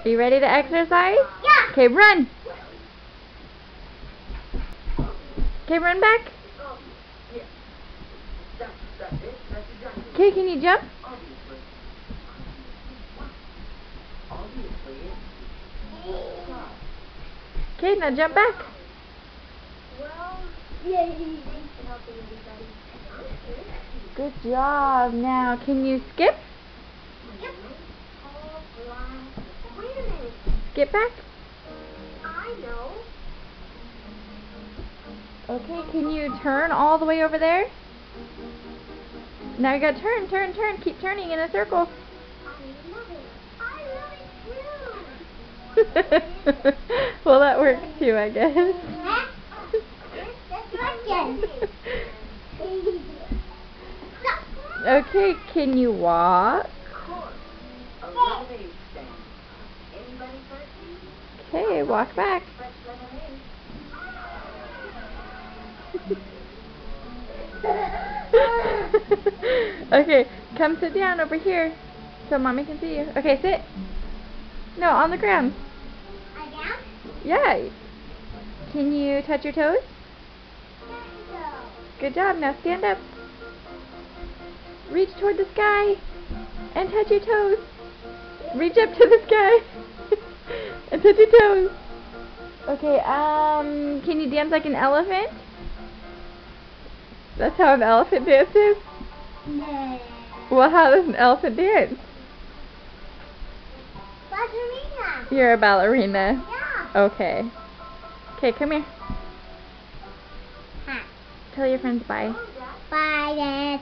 Are you ready to exercise? Yeah. Okay, run. Okay, run back. Okay, can you jump? Okay, now jump back. Well, yeah, thanks for helping everybody. Good job. Now, can you skip? Yep. Wait a minute. Skip back? I know. Okay, can you turn all the way over there? Now you gotta turn, turn, turn. Keep turning in a circle. I love it. I love it too. Well, that works too, I guess. Huh? That's Okay, can you walk? Okay, walk back. Okay, come sit down over here so mommy can see you. Okay, sit. No, on the ground. down? Yeah. Can you touch your toes? Good job. Now stand up. Reach toward the sky and touch your toes. Reach up to the sky and touch your toes. Okay, can you dance like an elephant? That's how an elephant dances? No. Well, how does an elephant dance? Ballerina. You're a ballerina. Yeah. Okay. Okay, come here. Huh. Tell your friends bye. Bye, Dad.